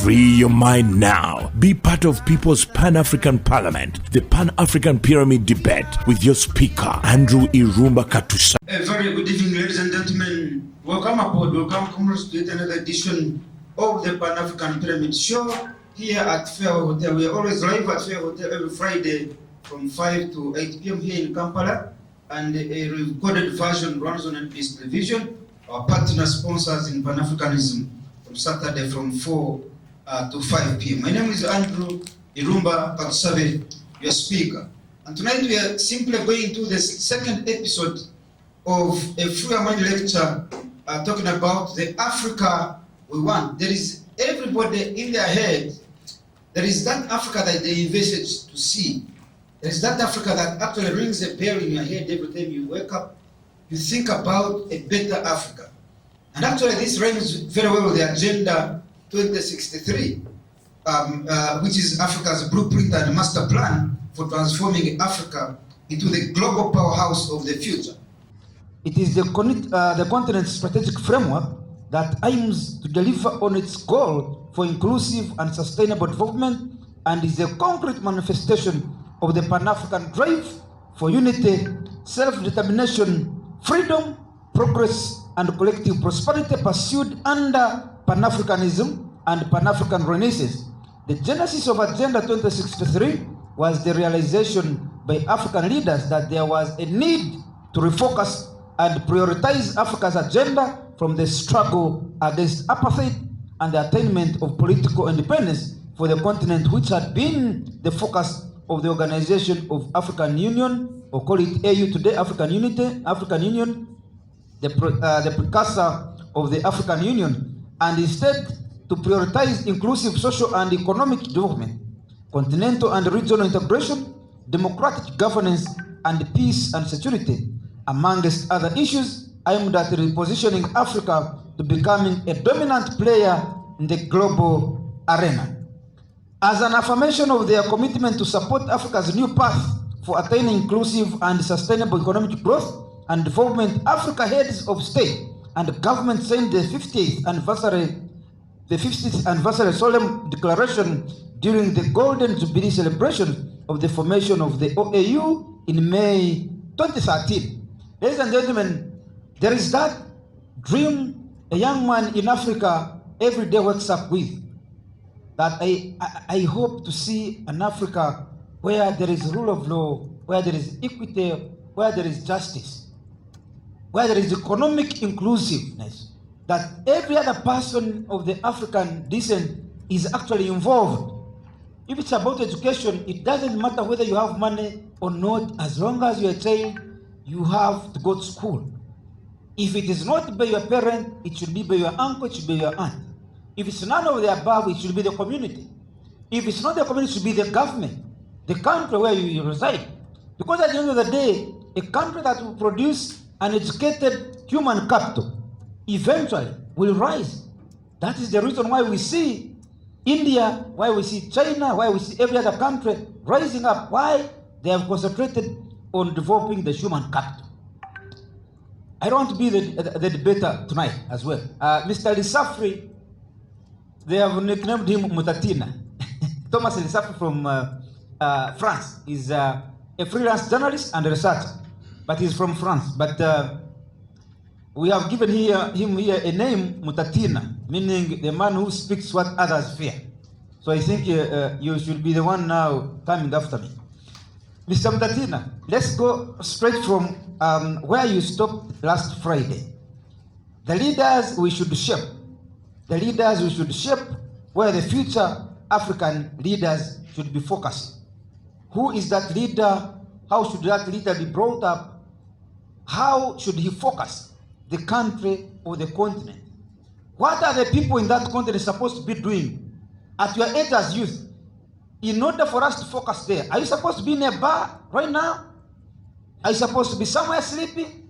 Free your mind now. Be part of People's Pan-African Parliament, the Pan-African Pyramid debate with your speaker, Andrew Irumba Katusa. A very good evening, ladies and gentlemen. Welcome aboard, welcome comrades to another edition of the Pan-African Pyramid show here at Fair Hotel. We are always live at Fair Hotel every Friday from 5 to 8 p.m. here in Kampala, and a recorded version runs on NBC Television. Our partner sponsors in Pan-Africanism from Saturday from 4 to 5 p.m. My name is Andrew Irumba Katusa, your speaker. And tonight we are simply going to the second episode of a Free Your Mind lecture talking about the Africa we want. There is everybody in their head, there is that Africa that they envisage to see. There is that Africa that actually rings a bell in your head every time you wake up. You think about a better Africa. And actually this rhymes very well with the Agenda 2063, which is Africa's blueprint and master plan for transforming Africa into the global powerhouse of the future. It is the continent's strategic framework that aims to deliver on its goal for inclusive and sustainable development, and is a concrete manifestation of the Pan-African drive for unity, self-determination, freedom, progress, and collective prosperity pursued under Pan-Africanism and Pan-African Renaissance. The genesis of Agenda 2063 was the realization by African leaders that there was a need to refocus and prioritize Africa's agenda from the struggle against apartheid and the attainment of political independence for the continent, which had been the focus of the Organization of African Union, or call it AU today, African Union, the precursor of the African Union, and instead to prioritize inclusive social and economic development, continental and regional integration, democratic governance, and peace and security, amongst other issues aimed at repositioning Africa to becoming a dominant player in the global arena. As an affirmation of their commitment to support Africa's new path for attaining inclusive and sustainable economic growth and development, Africa heads of state and government signed the 50th anniversary solemn declaration during the Golden Jubilee celebration of the formation of the OAU in May 2013. Ladies and gentlemen, there is that dream a young man in Africa every day wakes up with, that I hope to see an Africa where there is rule of law, where there is equity, where there is justice, where there is economic inclusiveness, that every other person of the African descent is actually involved. If it's about education, it doesn't matter whether you have money or not, as long as you're a child, you have to go to school. If it is not by your parent, it should be by your uncle, it should be your aunt. If it's none of the above, it should be the community. If it's not the community, it should be the government, the country where you reside. Because at the end of the day, a country that will produce an educated human capital eventually will rise. That is the reason why we see India, why we see China, why we see every other country rising up. Why? They have concentrated on developing the human capital. I don't want to be the debater tonight as well. Mr. Lissafri, they have nicknamed him Mutatina. Thomas Lissafri from France is a freelance journalist and researcher, but he's from France. But we have given him here a name, Mutatina, meaning the man who speaks what others fear. So I think you should be the one now coming after me. Mr. Mutatina, let's go straight from where you stopped last Friday. The leaders we should shape. The leaders we should shape where the future African leaders should be focused. Who is that leader? How should that leader be brought up? How should he focus the country or the continent? What are the people in that continent supposed to be doing at your age as youth in order for us to focus there? Are you supposed to be in a bar right now? Are you supposed to be somewhere sleeping?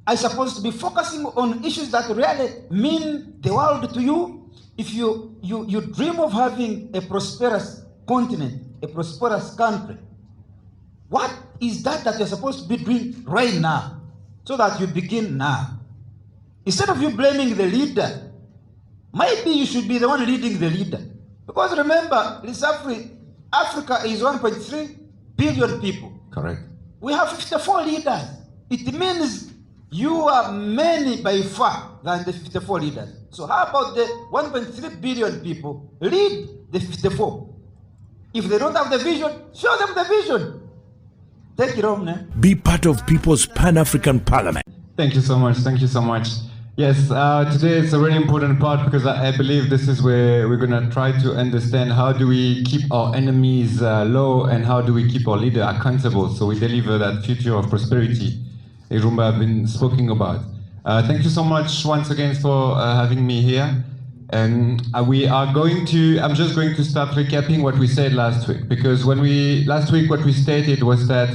Are you supposed to be focusing on issues that really mean the world to you? If you dream of having a prosperous continent, a prosperous country, what is that you're supposed to be doing right now so that you begin now? Instead of you blaming the leader, maybe you should be the one leading the leader. Because remember, Africa is 1.3 billion people. Correct. We have 54 leaders. It means you are many by far than the 54 leaders. So how about the 1.3 billion people lead the 54? If they don't have the vision, show them the vision. Take it home now. Be part of People's Pan-African Parliament. Thank you so much. Thank you so much. Yes, today is a very important part because I believe this is where we're going to try to understand how do we keep our enemies low and how do we keep our leader accountable so we deliver that future of prosperity Irumba have been speaking about. Thank you so much once again for having me here. And I'm just going to start recapping what we said last week, because last week what we stated was that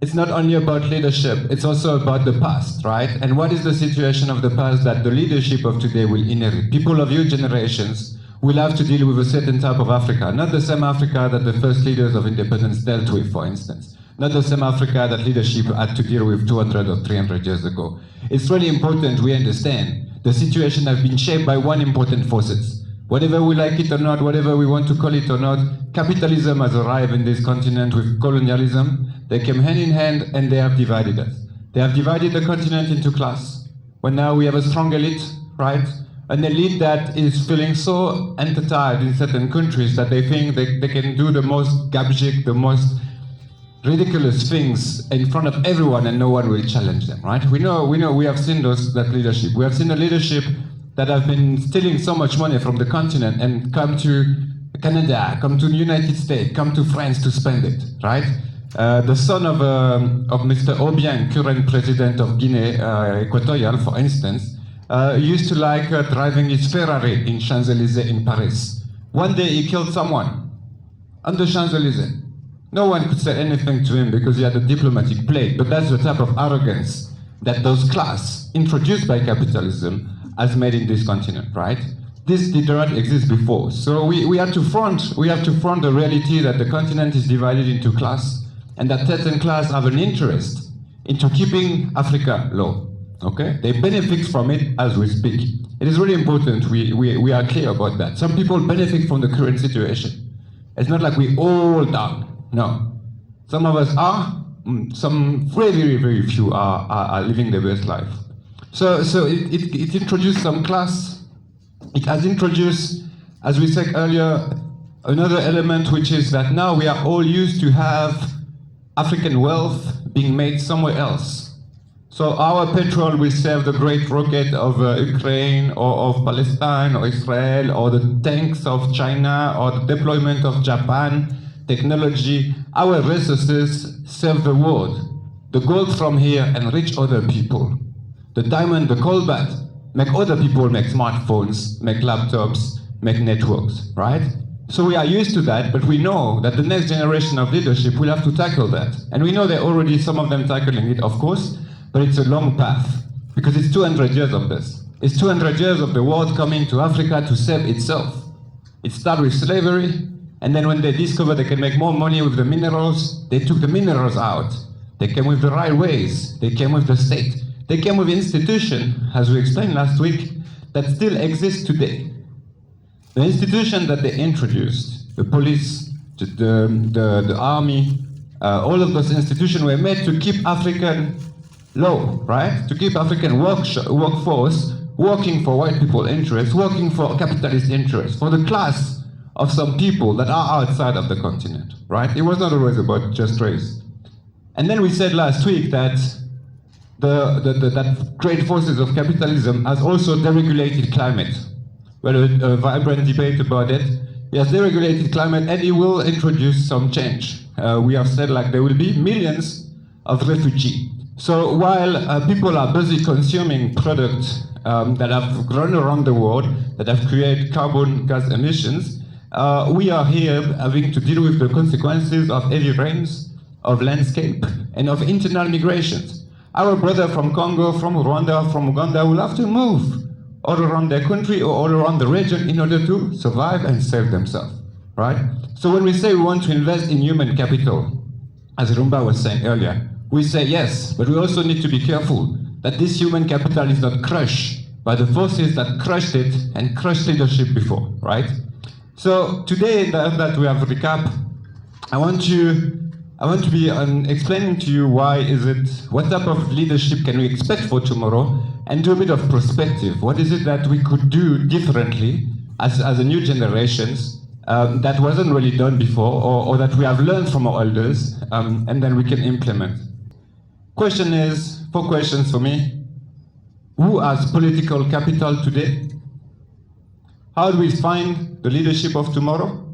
it's not only about leadership, it's also about the past, right? And what is the situation of the past that the leadership of today will inherit? People of your generations will have to deal with a certain type of Africa, not the same Africa that the first leaders of independence dealt with, for instance. Not the same Africa that leadership had to deal with 200 or 300 years ago. It's really important we understand the situation has been shaped by one important forces. Whatever we like it or not, whatever we want to call it or not, capitalism has arrived in this continent with colonialism. They came hand in hand and they have divided us. They have divided the continent into class. When now we have a strong elite, right? An elite that is feeling so entertained in certain countries that they think they can do the most gabjik, the most ridiculous things in front of everyone and no one will challenge them, right? We have seen that leadership. We have seen a leadership that have been stealing so much money from the continent and come to Canada, come to the United States, come to France to spend it, right? The son of Mr. Obiang, current president of Guinea Equatorial, for instance, used to like driving his Ferrari in Champs-Élysées in Paris. One day he killed someone on the Champs-Élysées. No one could say anything to him because he had a diplomatic plate, but that's the type of arrogance that those class introduced by capitalism has made in this continent, right? This did not exist before. So we have to front the reality that the continent is divided into class and that certain class have an interest into keeping Africa low, okay? They benefit from it as we speak. It is really important we are clear about that. Some people benefit from the current situation. It's not like we all down. No. Some of us are, some very, very few are living their best life. So it introduced some class. It has introduced, as we said earlier, another element, which is that now we are all used to have African wealth being made somewhere else. So our petrol will serve the great rocket of Ukraine or of Palestine or Israel or the tanks of China or the deployment of Japan. Technology, our resources serve the world. The gold from here enrich other people. The diamond, the cobalt, make other people make smartphones, make laptops, make networks, right? So we are used to that, but we know that the next generation of leadership will have to tackle that. And we know there are already some of them tackling it, of course, but it's a long path, because it's 200 years of this. It's 200 years of the world coming to Africa to save itself. It started with slavery, and then when they discovered they can make more money with the minerals, they took the minerals out. They came with the railways. They came with the state. They came with institution, as we explained last week, that still exists today. The institution that they introduced, the police, the army, all of those institutions were made to keep African low, right? To keep African workforce working for white people interests, working for capitalist interests, for the class of some people that are outside of the continent, right? It was not always about just race. And then we said last week that that great forces of capitalism has also deregulated climate. We had a vibrant debate about it. It has deregulated climate and it will introduce some change. We have said like there will be millions of refugees. So while people are busy consuming products that have grown around the world, that have created carbon gas emissions, we are here having to deal with the consequences of heavy rains, of landscape, and of internal migrations. Our brother from Congo, from Rwanda, from Uganda will have to move all around their country or all around the region in order to survive and save themselves, right? So when we say we want to invest in human capital, as Rumba was saying earlier, we say yes, but we also need to be careful that this human capital is not crushed by the forces that crushed it and crushed leadership before, right? So today that we have a recap, I want to be explaining to you what type of leadership can we expect for tomorrow, and do a bit of perspective. What is it that we could do differently as a new generations that wasn't really done before, or that we have learned from our elders, and then we can implement. Question is, 4 questions for me. Who has political capital today? How do we find the leadership of tomorrow?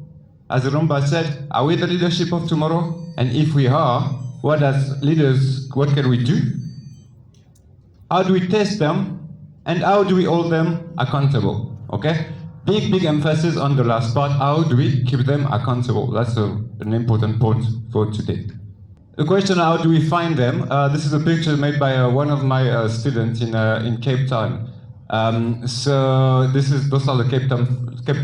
As Rumba said, are we the leadership of tomorrow? And if we are, what can we do? How do we test them? And how do we hold them accountable? Okay? Big emphasis on the last part. How do we keep them accountable? That's an important point for today. The question, how do we find them? This is a picture made by one of my students in Cape Town. So those are the Cape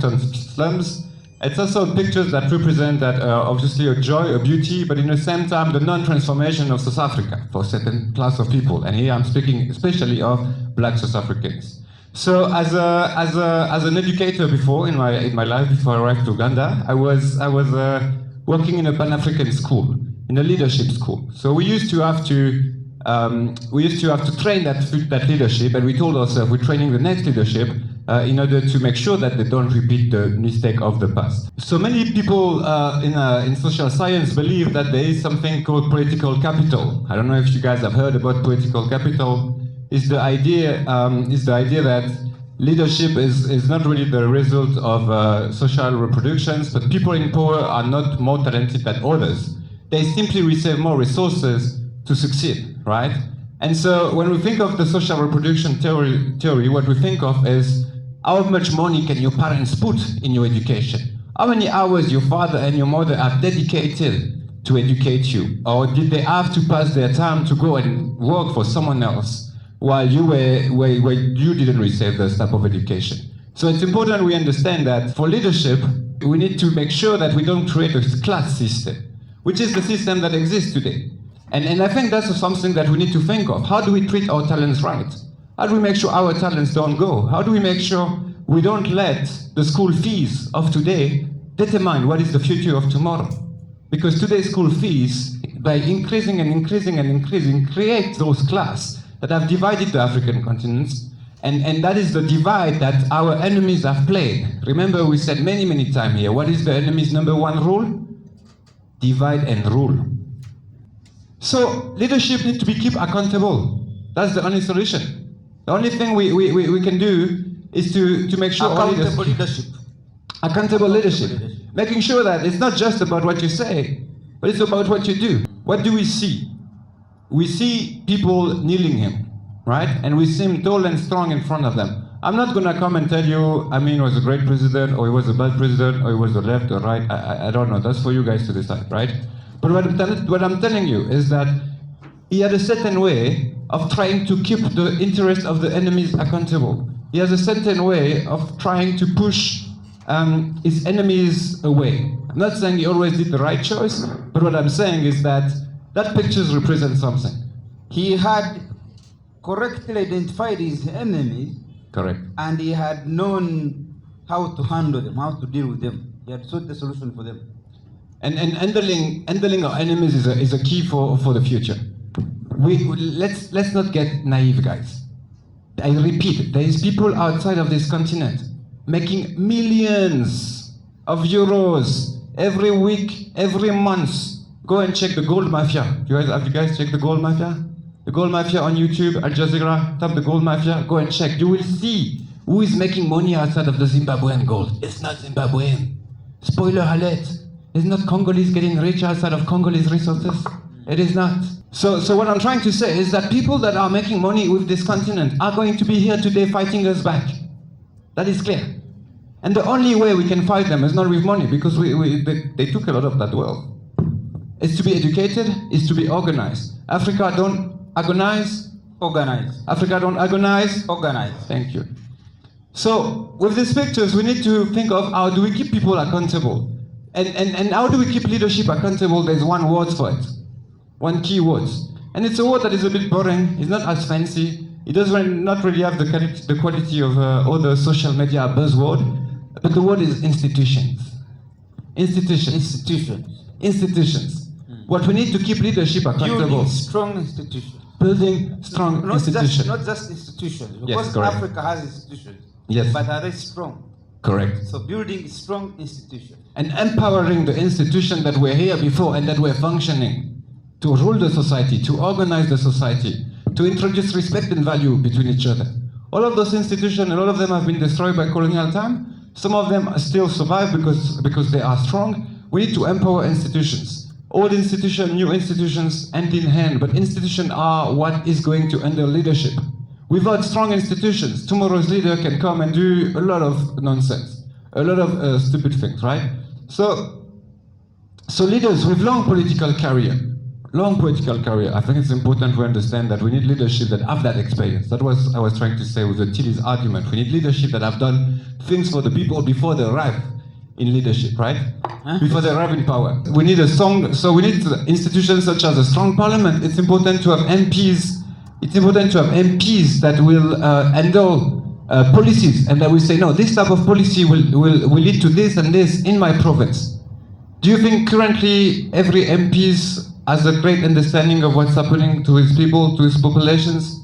Town slums. It's also pictures that represent that obviously a joy, a beauty, but in the same time the non-transformation of South Africa for a certain class of people. And here I'm speaking especially of Black South Africans. So as an educator before in my life, before I arrived to Uganda, I was working in a Pan-African school, in a leadership school. So we used to have to train that leadership, and we told ourselves we're training the next leadership in order to make sure that they don't repeat the mistake of the past. So many people in social science believe that there is something called political capital. I don't know if you guys have heard about political capital. It's the idea that leadership is not really the result of social reproductions, but people in power are not more talented than others. They simply receive more resources to succeed, right? And so when we think of the social reproduction theory, what we think of is how much money can your parents put in your education? How many hours your father and your mother have dedicated to educate you? Or did they have to pass their time to go and work for someone else while you didn't receive this type of education? So it's important we understand that for leadership, we need to make sure that we don't create a class system, which is the system that exists today. And I think that's something that we need to think of. How do we treat our talents right? How do we make sure our talents don't go? How do we make sure we don't let the school fees of today determine what is the future of tomorrow? Because today's school fees, by increasing and increasing and increasing, create those classes that have divided the African continents. And that is the divide that our enemies have played. Remember, we said many times here, what is the enemy's number 1 rule? Divide and rule. So leadership needs to be kept accountable. That's the only solution. The only thing we can do is to make sure Accountable leadership. Accountable leadership. Making sure that it's not just about what you say, but it's about what you do. What do we see? We see people kneeling him, right? And we see him tall and strong in front of them. I'm not going to come and tell you, Amin was a great president, or he was a bad president, or he was the left or right. I don't know. That's for you guys to decide, right? But what I'm telling you is that he had a certain way of trying to keep the interest of the enemies accountable. He has a certain way of trying to push his enemies away. I'm not saying he always did the right choice, but what I'm saying is that pictures represent something. He had correctly identified his enemies. Correct. And he had known how to handle them, how to deal with them. He had sought the solution for them. And handling our enemies is a key for the future. Let's not get naive, guys. I repeat, there is people outside of this continent making millions of euros every week, every month. Go and check the gold mafia. Have you guys checked the gold mafia? The gold mafia on YouTube, Al Jazeera, tap the gold mafia, go and check. You will see who is making money outside of the Zimbabwean gold. It's not Zimbabwean. Spoiler alert. It's not Congolese getting rich outside of Congolese resources. It is not. So what I'm trying to say is that people that are making money with this continent are going to be here today fighting us back. That is clear. And the only way we can fight them is not with money, because they took a lot of that wealth. It's to be educated, it's to be organized. Africa don't agonize. Organize. Africa don't agonize. Organize. Thank you. So with these pictures, we need to think of how do we keep people accountable. And how do we keep leadership accountable? There's one word for it. One key word. And it's a word that is a bit boring. It's not as fancy. It doesn't not really have the quality of other social media buzzword. but the word is institutions. Institutions. Institutions. What we need to keep leadership accountable. Building strong institutions. Building strong institutions. Not just institutions. Yes, Because correct. Africa has institutions. Yes. But are they strong? Correct. So building strong institutions. And empowering the institutions that were here before and that were functioning to rule the society, to organize the society, to introduce respect and value between each other. All of those institutions, and all of them have been destroyed by colonial time. Some of them still survive because they are strong. We need to empower institutions. Old institutions, new institutions, hand in hand, but institutions are what is going to handle leadership. Without strong institutions, tomorrow's leader can come and do a lot of nonsense, a lot of stupid things, right? So leaders with long political career, I think it's important to understand that we need leadership that have that experience. That was I was trying to say with the Tilly's argument. We need leadership that have done things for the people before they arrive in leadership, right? Before they arrive in power. We need we need institutions such as a strong parliament. It's important to have MPs. It's important to have MPs that will handle policies and that will say, no, this type of policy will lead to this and this in my province. Do you think currently every MP has a great understanding of what's happening to his people, to his populations?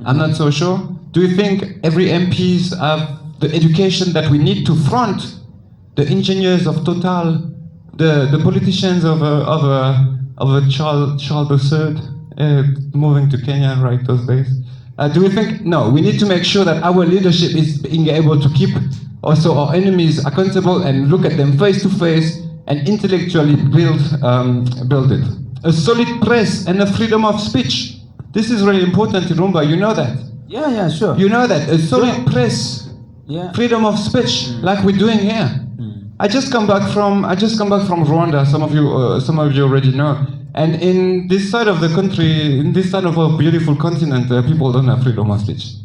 I'm not so sure. Do you think every MPs have the education that we need to front the engineers of Total, the politicians of a Charles III, moving to Kenya right those days? Do we think, no, we need to make sure that our leadership is being able to keep also our enemies accountable and look at them face to face and intellectually build it. A solid press and a freedom of speech. This is really important in Rumba, you know that? Yeah, sure. You know that, a solid press, freedom of speech, like we're doing here. I just come back from Rwanda. Some of you already know. And in this side of the country, in this side of our beautiful continent, people don't have freedom of speech.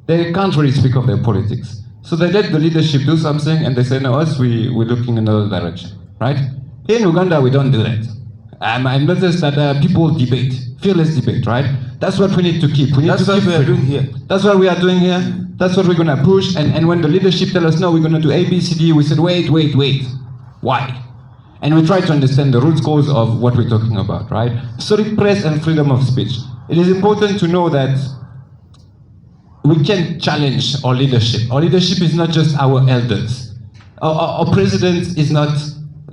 They can't really speak of their politics. So they let the leadership do something, and they say, no, we're looking in another direction, right? Here in Uganda, we don't do that. I noticed that people debate, fearless debate, right? That's what we need to keep. That's what we are doing here. That's what we are doing here. That's what we're going to push. And when the leadership tell us, no, we're going to do A, B, C, D, we said, wait. Why? And we try to understand the root cause of what we're talking about, right? Solid press and freedom of speech. It is important to know that we can challenge our leadership. Our leadership is not just our elders. Our president is not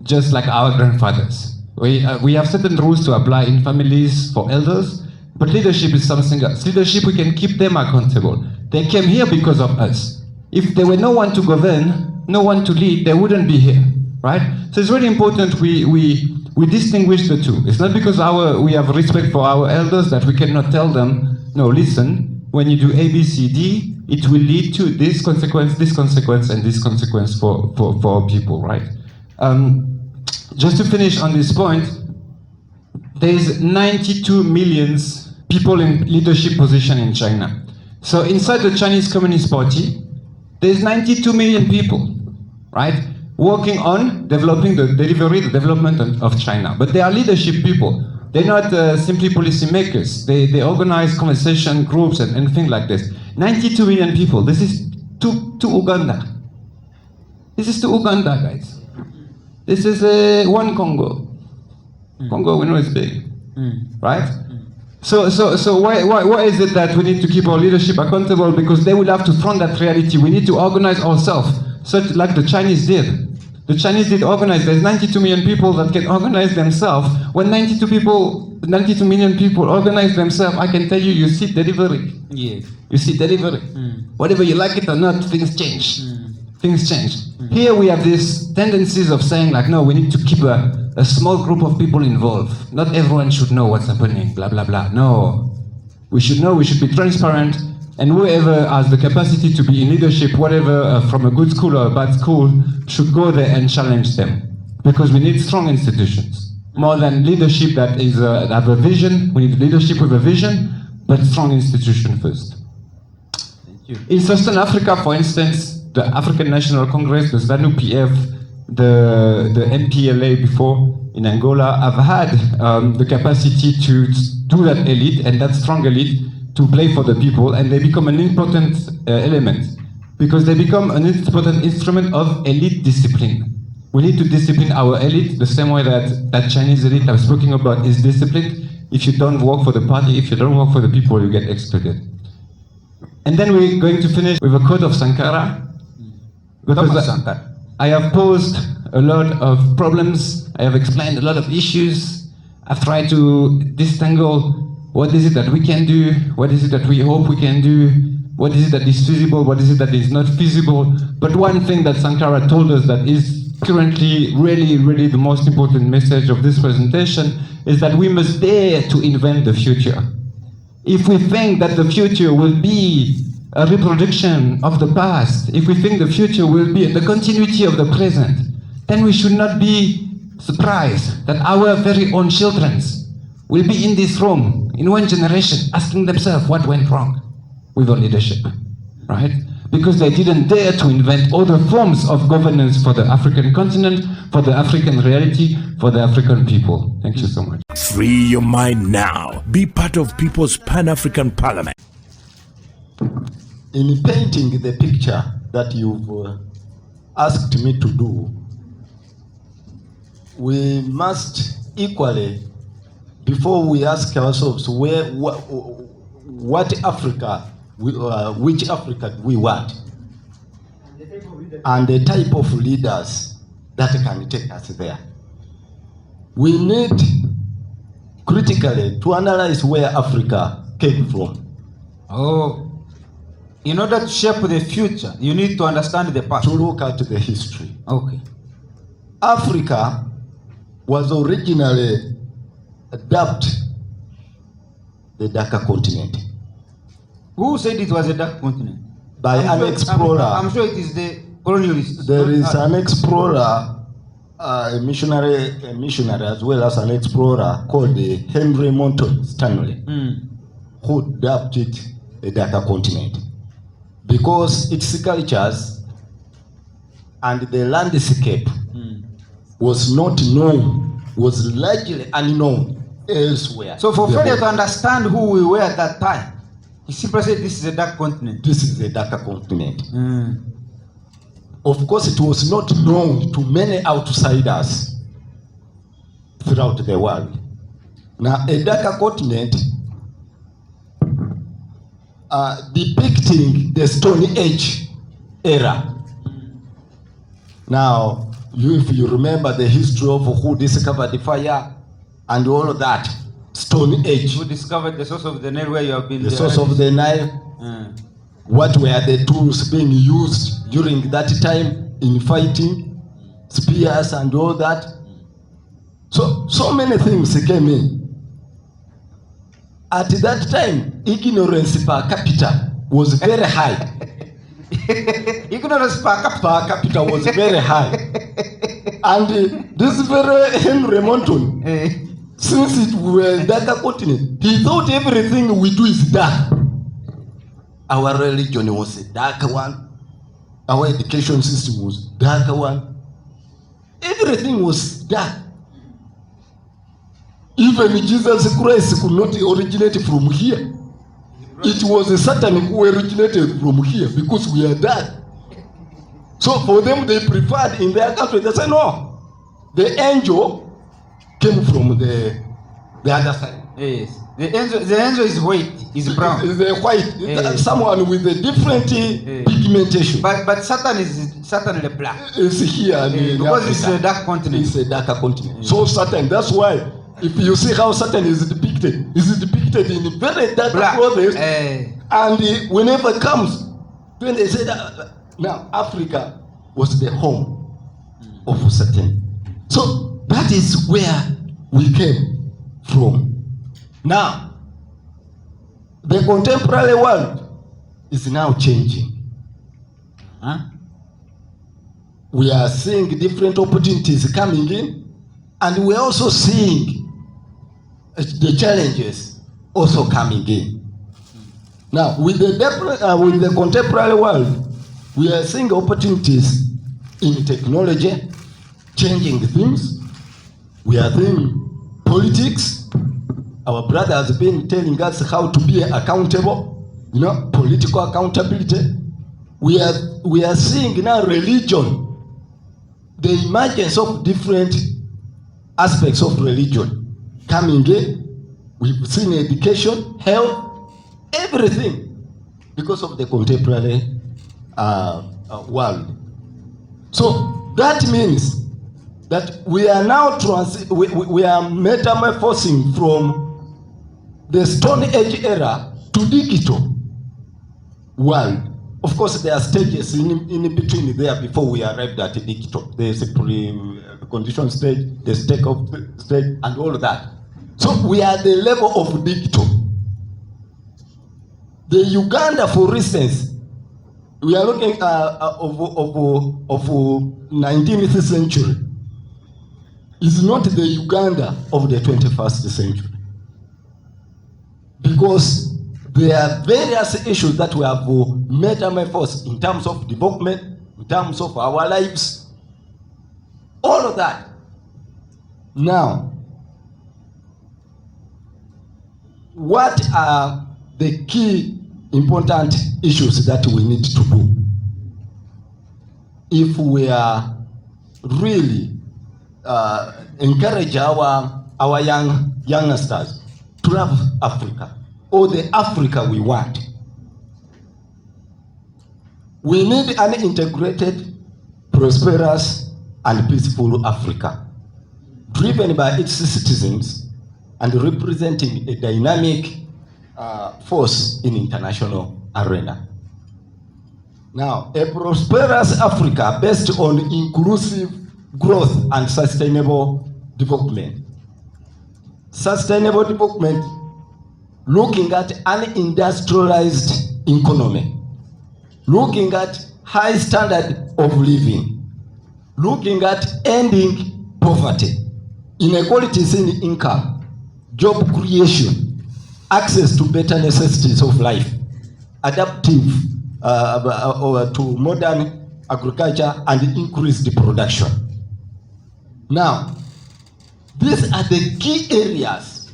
just like our grandfathers. We have certain rules to apply in families for elders, but leadership is something else. Leadership, we can keep them accountable. They came here because of us. If there were no one to govern, no one to lead, they wouldn't be here, right? So it's really important we distinguish the two. It's not because we have respect for our elders that we cannot tell them, no, listen, when you do A, B, C, D, it will lead to this consequence, and this consequence for our people, right? Just to finish on this point, there is 92 million people in leadership position in China. So inside the Chinese Communist Party, there's 92 million people, right, working on developing the development of China. But they are leadership people. They're not simply policy makers. They organize conversation groups and things like this. 92 million people. This is to Uganda. This is to Uganda, guys. This is one Congo. Congo, we know is big, right? So why is it that we need to keep our leadership accountable? Because they will have to front that reality. We need to organize ourselves, such like the Chinese did. The Chinese did organize. There's 92 million people that can organize themselves. When 92 million people organize themselves, I can tell you, you see delivery. Yes. You see delivery. Whether you like it or not, things change. Things change. Here we have these tendencies of saying like, no, we need to keep a small group of people involved. Not everyone should know what's happening, blah, blah, blah. No. We should know, we should be transparent, and whoever has the capacity to be in leadership, whatever, from a good school or a bad school, should go there and challenge them. Because we need strong institutions. More than leadership that is have a vision, we need leadership with a vision, but strong institution first. Thank you. In Southern Africa, for instance, the African National Congress, the ZANU-PF, the MPLA before in Angola have had the capacity to do that elite and that strong elite to play for the people, and they become an important element because they become an important instrument of elite discipline. We need to discipline our elite the same way that Chinese elite I've spoken about is disciplined. If you don't work for the party, if you don't work for the people, you get excluded. And then we're going to finish with a quote of Sankara. Because I have posed a lot of problems, I have explained a lot of issues, I've tried to disentangle what is it that we can do, what is it that we hope we can do, what is it that is feasible, what is it that is not feasible. But one thing that Sankara told us that is currently really the most important message of this presentation is that we must dare to invent the future. If we think that the future will be a reproduction of the past, if we think the future will be the continuity of the present, then we should not be surprised that our very own children will be in this room in one generation asking themselves what went wrong with our leadership, right? Because they didn't dare to invent other forms of governance for the African continent, for the African reality, for the African people. Thank you so much. Free your mind now. Be part of People's Pan-African Parliament. In painting the picture that you've asked me to do, we must equally, before we ask ourselves what Africa, which Africa we want, and the type of leaders that can take us there, we need critically to analyze where Africa came from. Oh. In order to shape the future, you need to understand the past. To look at the history. Okay. Africa was originally dubbed the darker continent. Who said it was a dark continent? By an explorer. I'm sure it is the colonialists. There is an explorer, a missionary as well as an explorer called Henry Monton Stanley, who dubbed it the darker continent, because its cultures and the landscape was not known, was largely unknown elsewhere. So for failure to understand who we were at that time, he simply said this is a dark continent. This is a darker continent. Of course, it was not known to many outsiders throughout the world. Now, a darker continent depicting the Stone Age era. Now, if you remember the history of who discovered the fire and all of that, Stone Age. Who discovered the source of the Nile where you have been? The source of the Nile. What were the tools being used during that time in fighting? Spears and all that. So many things came in. At that time, ignorance per capita was very high. Ignorance per capita was very high. And this very Henry Monton, since it was a darker continent, he thought everything we do is dark. Our religion was a darker one. Our education system was a darker one. Everything was dark. Even Jesus Christ could not originate from here. It was a Satan who originated from here because we are dark. So for them, they preferred in their country, they said, no, the angel came from the other side. Yes. The angel is white, is brown. The white, someone with a different pigmentation. But Satan is the black. It's here. Because it's a dark continent. It's a darker continent. So Satan, that's why, if you see how Satan is depicted in very dark clothes. And whenever it comes, when they say that, now Africa was the home of Satan. So that is where we came from. Now, the contemporary world is now changing. We are seeing different opportunities coming in, and we're also seeing the challenges also coming in. Now, with the contemporary world, we are seeing opportunities in technology, changing things. We are seeing politics. Our brother has been telling us how to be accountable, political accountability. we are seeing now religion, the emergence of different aspects of religion coming in. We've seen education, health, everything because of the contemporary world. So that means that we are now we are metamorphosing from the Stone Age era to digital world. Of course, there are stages in between there before we arrived at digital. There's a pre-condition stage, the take-off stage, and all of that. So we are at the level of digital. The Uganda, for instance, we are looking of 19th century. Is not the Uganda of the 21st century. Because there are various issues that we have metamorphosed in terms of development, in terms of our lives, all of that. Now, what are the key important issues that we need to do if we are really encourage our youngsters to love Africa, or the Africa we want? We need an integrated, prosperous, and peaceful Africa, driven by its citizens and representing a dynamic force in international arena. Now, a prosperous Africa based on inclusive growth and sustainable development. Sustainable development, looking at an industrialized economy, looking at high standard of living, looking at ending poverty, inequalities in income, job creation, access to better necessities of life, adaptive to modern agriculture, and increased production. Now, these are the key areas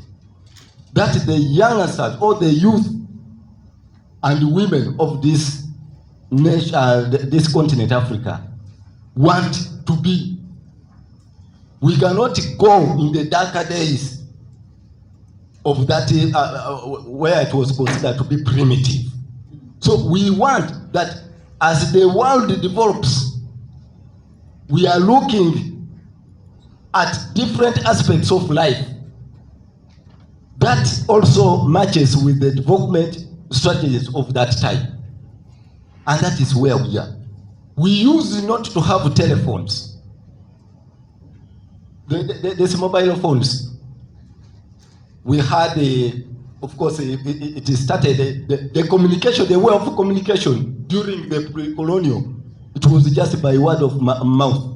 that the youngsters or the youth and women of this nation, this continent, Africa, want to be. We cannot go in the darker days of that where it was considered to be primitive. So we want that as the world develops, we are looking at different aspects of life that also matches with the development strategies of that time. And that is where we are. We used not to have telephones. These mobile phones. We had of course, it started the communication, the way of communication during the pre-colonial. It was just by word of mouth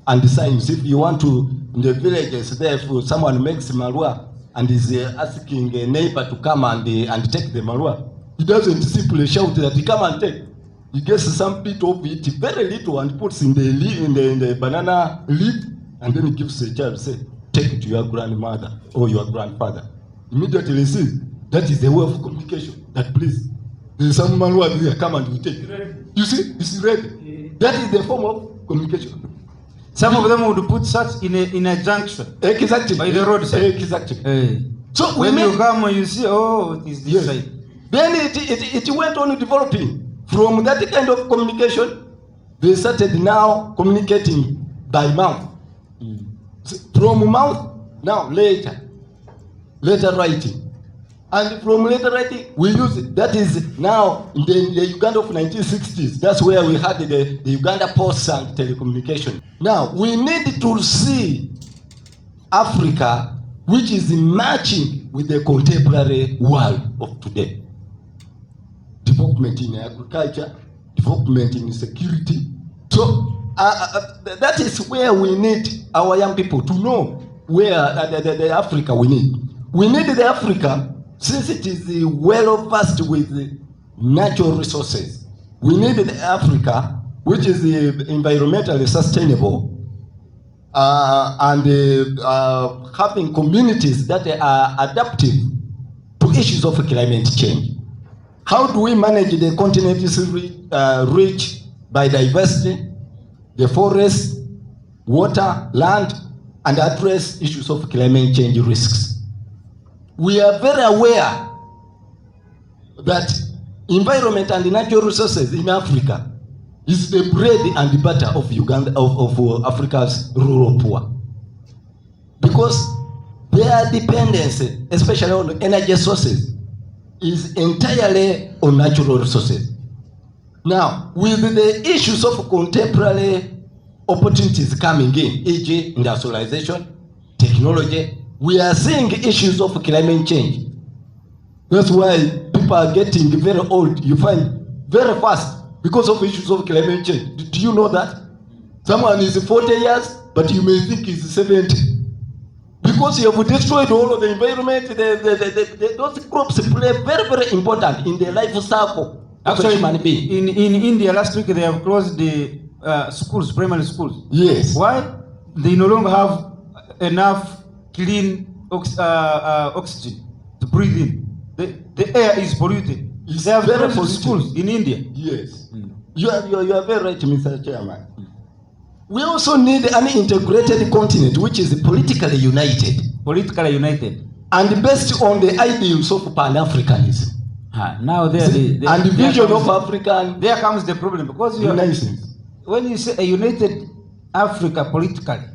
and signs. If you want to, in the villages there, if someone makes marua and is asking a neighbor to come and take the marua, he doesn't simply shout that he come and take. He gets some bit of it, very little, and puts in the banana leaf, and then he gives the child, say, take it to your grandmother or your grandfather. Immediately see, that is the way of communication. That please, there is some man who is here, come and we take. You see, it's ready. That is the form of communication. Some of them would put such in a junction. Exactly. By the roadside. Exactly. So when you come, you see, oh, it is this side. Then it went on developing. From that kind of communication, they started now communicating by mouth. From mouth, now later writing. And from letter writing, we use it. That is now in the Uganda of 1960s. That's where we had the Uganda Post and Telecommunication. Now, we need to see Africa, which is matching with the contemporary world of today. Development in agriculture, development in security. So that is where we need our young people to know where the Africa we need. We need the Africa, since it is well versed with natural resources. We need the Africa, which is environmentally sustainable, and having communities that are adaptive to issues of climate change. How do we manage the continent is rich by diversity, the forest, water, land, and address issues of climate change risks? We are very aware that environment and natural resources in Africa is the bread and butter of Africa's rural poor. Because their dependency, especially on energy sources, is entirely on natural resources. Now, with the issues of contemporary opportunities coming in, e.g. industrialization, technology, we are seeing issues of climate change. That's why people are getting very old, you find, very fast because of issues of climate change. Do you know that? Someone is 40 years, but you may think he's 70. Because you have destroyed all of the environment, those crops play very, very important in the life cycle of a human being. In India, last week they have closed the schools, primary schools. Yes. Why? They no longer have enough clean oxygen to breathe in. The air is polluted. They have very polluted schools in India. Yes. You are very right, Mr. Chairman. We also need an integrated continent which is politically united. Politically united. And based on the ideals of Pan-Africanism. Now and the vision of African. There comes the problem, because when you say a united Africa politically,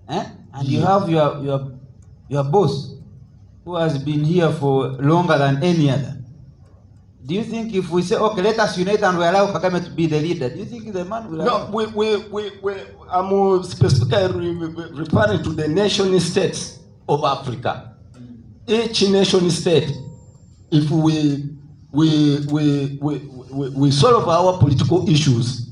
and you have your boss who has been here for longer than any other, do you think if we say, okay, let us unite and we allow Kagame to be the leader, do you think the man will allow? No, I'm specifically referring to the nation states of Africa. Each nation state, if we solve our political issues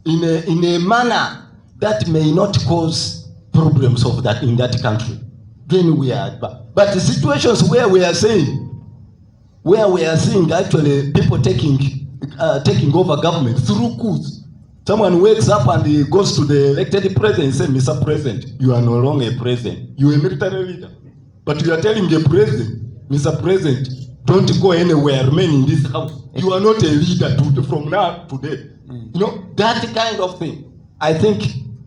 in a manner that may not cause problems of that in that country, then we are. But the situations where we are seeing actually people taking over government through coups. Someone wakes up and he goes to the elected president and says, Mr. President, you are no longer a president. You are a military leader. But you are telling the president, Mr. President, don't go anywhere, remain in this house. You are not a leader from now to today. You know, that kind of thing, I think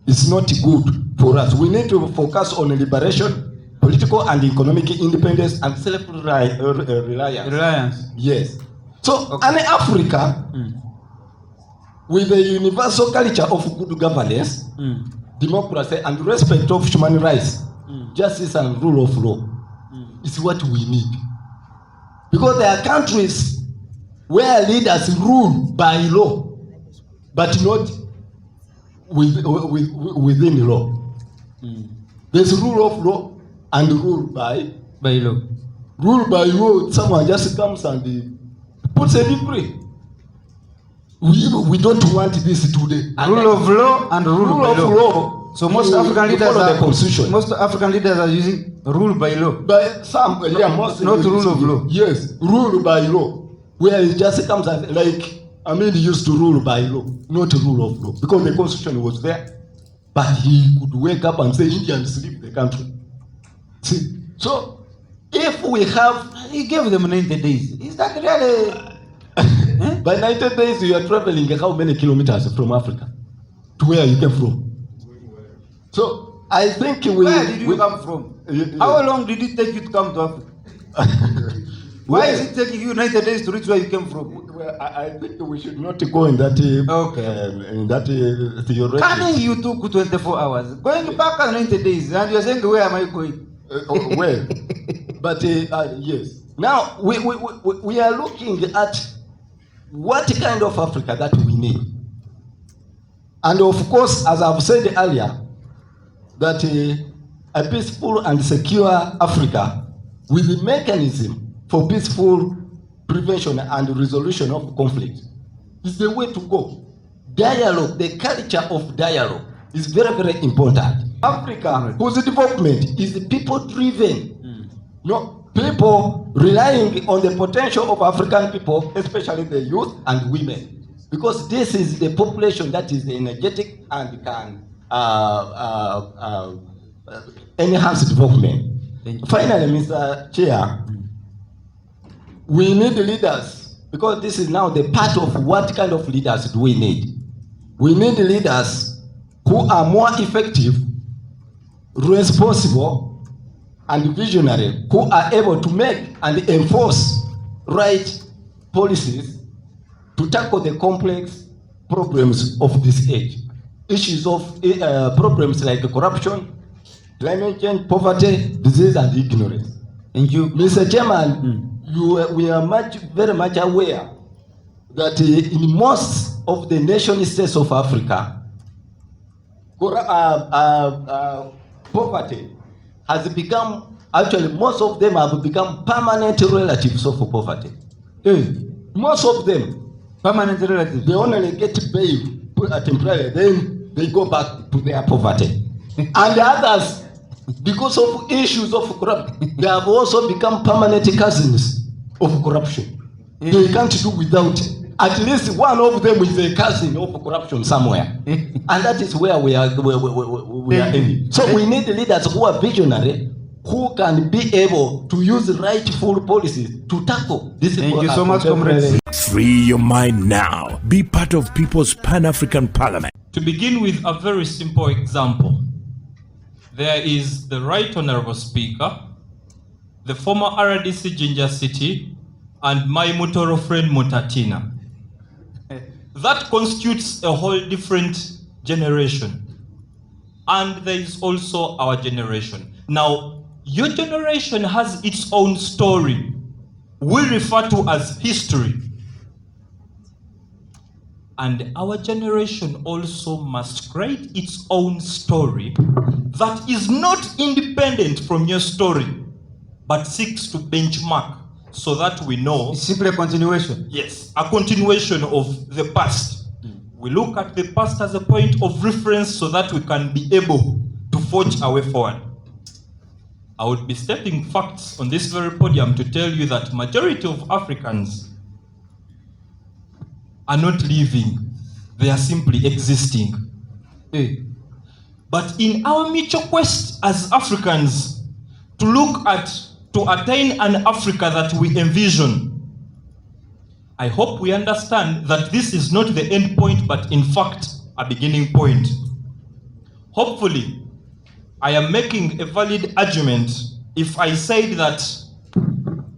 is not good for us. We need to focus on liberation, political and economic independence, and self-reliance. Yes. So, an Africa with a universal culture of good governance, democracy, and respect of human rights, justice, and rule of law is what we need. Because there are countries where leaders rule by law, but not within law. There's rule of law and rule by law. Rule by law, someone just comes and puts a decree. We don't want this today. Rule of law and rule of law. So most African leaders are using rule by law. By some, most not rule of law. Yes, rule by law, where it just comes as like Ahmed used to rule by law, not rule of law, because the constitution was there, but he could wake up and say Indians leave the country. See, so if we have, he gave them 90 days. Is that really? By 90 days, you are traveling how many kilometers from Africa to where you came from? So I think where did you come from? How long did it take you to come to Africa? Why is it taking you 90 days to reach where you came from? Well, I think we should not go in that. Theoretical. Coming you took 24 hours. Going back 90 days, and you're saying, where am I going? Well, but yes. Now we are looking at what kind of Africa that we need. And of course, as I've said earlier, that a peaceful and secure Africa with the mechanism for peaceful prevention and resolution of conflict is the way to go. Dialogue, the culture of dialogue is very, very important. Africa, whose development is people-driven. No, people relying on the potential of African people, especially the youth and women, because this is the population that is energetic and can enhance development. Finally, Mr. Chair, we need leaders because this is now the part of what kind of leaders do we need. We need leaders who are more effective, responsible, and visionary, who are able to make and enforce right policies to tackle the complex problems of this age. Issues of problems like corruption, climate change, poverty, disease, and ignorance. Thank you. Mr. Chairman, we are very much aware that in most of the nation states of Africa, poverty has become, actually most of them have become permanent relatives of poverty. Most of them, Permanent relatives. they only get paid temporarily, then they go back to their poverty. And the others, because of issues of corruption, they have also become permanent cousins of corruption. They can't do without it. At least one of them is a cousin of corruption somewhere. And that is where we are aiming. So we need leaders who are visionary, who can be able to use rightful policies to tackle this. Thank you so much, comrades. Free your mind now. Be part of People's Pan-African Parliament. To begin with a very simple example, there is the Right Honorable Speaker, the former RDC Ginger City, and my Mutoro friend Mutatina. That constitutes a whole different generation. And there is also our generation. Now, your generation has its own story. We refer to as history. And our generation also must create its own story that is not independent from your story, but seeks to benchmark so that we know. It's simply a continuation. Yes, a continuation of the past. We look at the past as a point of reference so that we can be able to forge our way forward. I would be stating facts on this very podium to tell you that majority of Africans are not living, they are simply existing. But in our mutual quest as Africans to attain an Africa that we envision, I hope we understand that this is not the end point, but in fact, a beginning point. Hopefully, I am making a valid argument if I say that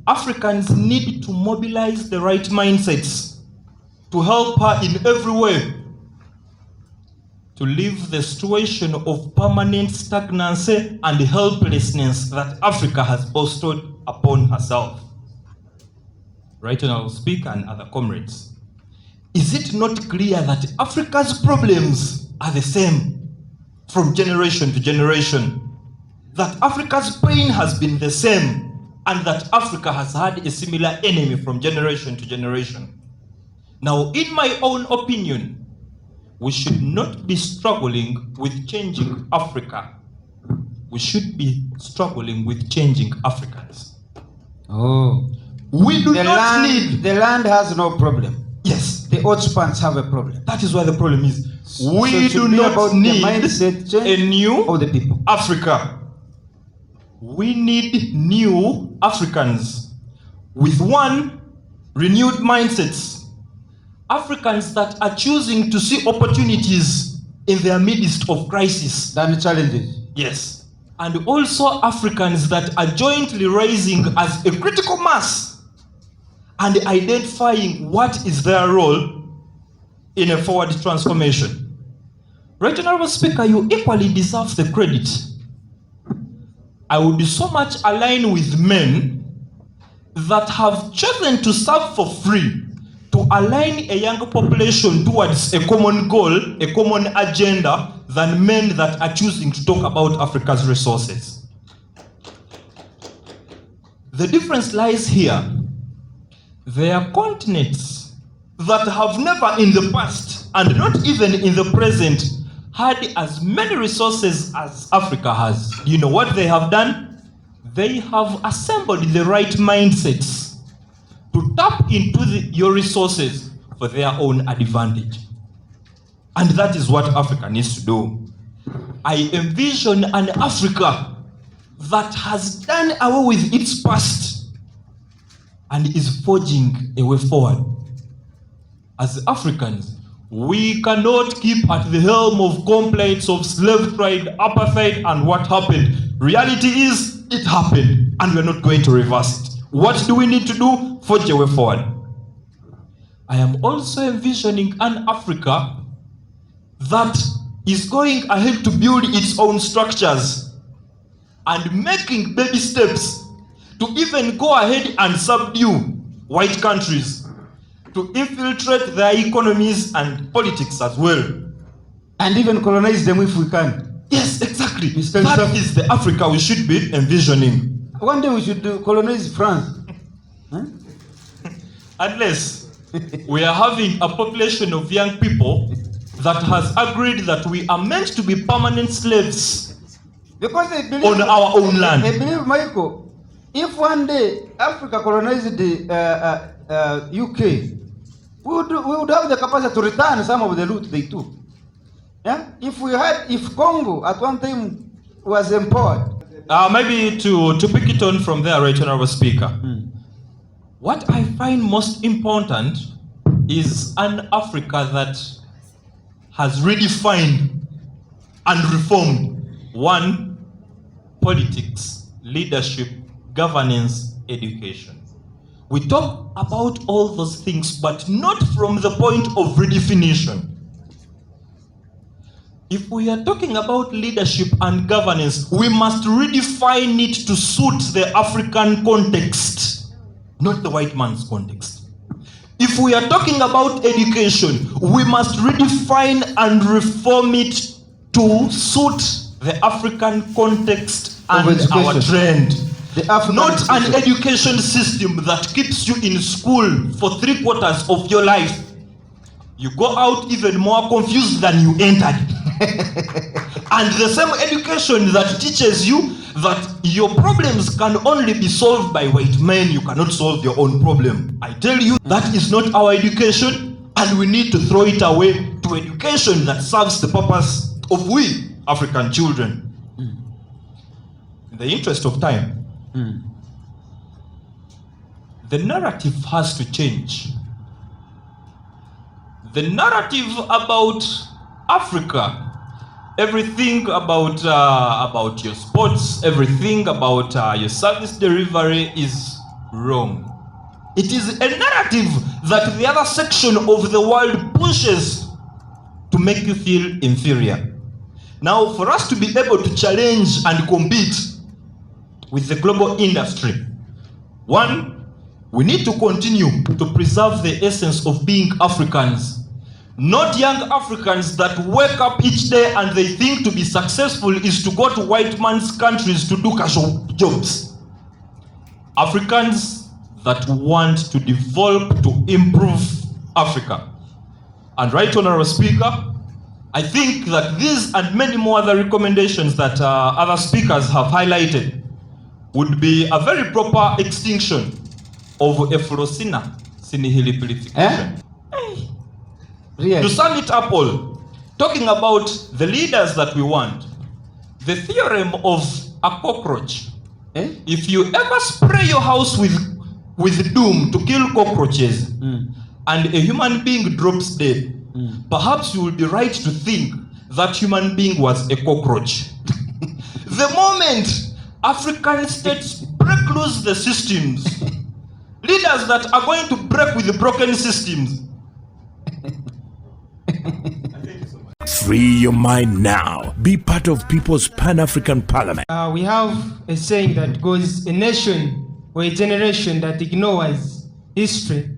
Africans need to mobilize the right mindsets to help her in every way to leave the situation of permanent stagnancy and helplessness that Africa has bestowed upon herself. Right Honorable Speaker and other comrades, is it not clear that Africa's problems are the same from generation to generation? That Africa's pain has been the same, and that Africa has had a similar enemy from generation to generation? Now, in my own opinion, we should not be struggling with changing Africa. We should be struggling with changing Africans. We do not need... The land has no problem. Yes. The Otspans have a problem. That is where the problem is. We So do not need a new of the people. Africa. We need new Africans with one, renewed mindsets. Africans that are choosing to see opportunities in their midst of crisis. Than challenges. Yes. And also Africans that are jointly rising as a critical mass and identifying what is their role in a forward transformation. Right Honorable Speaker, you equally deserve the credit. I would be so much aligned with men that have chosen to serve for free, to align a younger population towards a common goal, a common agenda, than men that are choosing to talk about Africa's resources. The difference lies here. There are continents that have never in the past, and not even in the present, had as many resources as Africa has. You know what they have done? They have assembled the right mindsets to tap into your resources for their own advantage. And that is what Africa needs to do. I envision an Africa that has done away with its past and is forging a way forward. As Africans, we cannot keep at the helm of complaints of slave trade, apartheid, and what happened. Reality is, it happened, and we're not going to reverse it. What do we need to do? Forge a way forward. I am also envisioning an Africa that is going ahead to build its own structures and making baby steps to even go ahead and subdue white countries, to infiltrate their economies and politics as well. And even colonize them if we can. Yes, exactly. That is the Africa we should be envisioning. One day we should colonize France. Huh? Unless we are having a population of young people that has agreed that we are meant to be permanent slaves because they believe, on our own land. They believe, Michael, if one day Africa colonized the UK, we would have the capacity to return some of the loot they took. Yeah? If Congo at one time was empowered. Maybe to pick it on from there, Right Honorable Speaker. What I find most important is an Africa that has redefined and reformed one, politics, leadership, governance, education. We talk about all those things, but not from the point of redefinition. If we are talking about leadership and governance, we must redefine it to suit the African context, not the white man's context. If we are talking about education, we must redefine and reform it to suit the African context and our trend. Not an education system that keeps you in school for 3/4 of your life. You go out even more confused than you entered. And the same education that teaches you that your problems can only be solved by white men, you cannot solve your own problem. I tell you, that is not our education, and we need to throw it away to education that serves the purpose of we, African children. In the interest of time, the narrative has to change. The narrative about Africa, everything about your sports, everything about your service delivery is wrong. It is a narrative that the other section of the world pushes to make you feel inferior. Now, for us to be able to challenge and compete with the global industry, one, we need to continue to preserve the essence of being Africans. Not young Africans that wake up each day and they think to be successful is to go to white man's countries to do casual jobs. Africans that want to develop, to improve Africa. And Right Honorable Speaker, I think that these and many more other recommendations that other speakers have highlighted would be a very proper extinction of Efrosina Sinihili purification. Really? To sum it up all, talking about the leaders that we want, the theorem of a cockroach. If you ever spray your house with doom to kill cockroaches, and a human being drops dead, perhaps you will be right to think that human being was a cockroach. The moment African states break loose the systems, leaders that are going to break with the broken systems. Free your mind now. Be part of People's Pan-African Parliament. We have a saying that goes, a nation or a generation that ignores history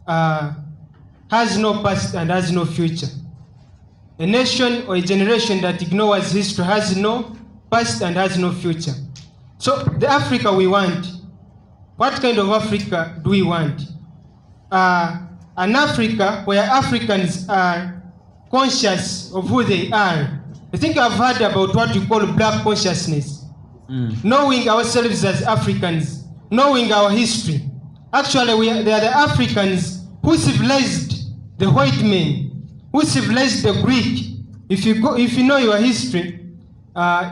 has no past and has no future. A nation or a generation that ignores history has no past and has no future. So the Africa we want, what kind of Africa do we want? An Africa where Africans are conscious of who they are. I think I've heard about what you call black consciousness. Knowing ourselves as Africans, knowing our history. Actually, they are the Africans who civilized the white men, who civilized the Greek. If you know your history,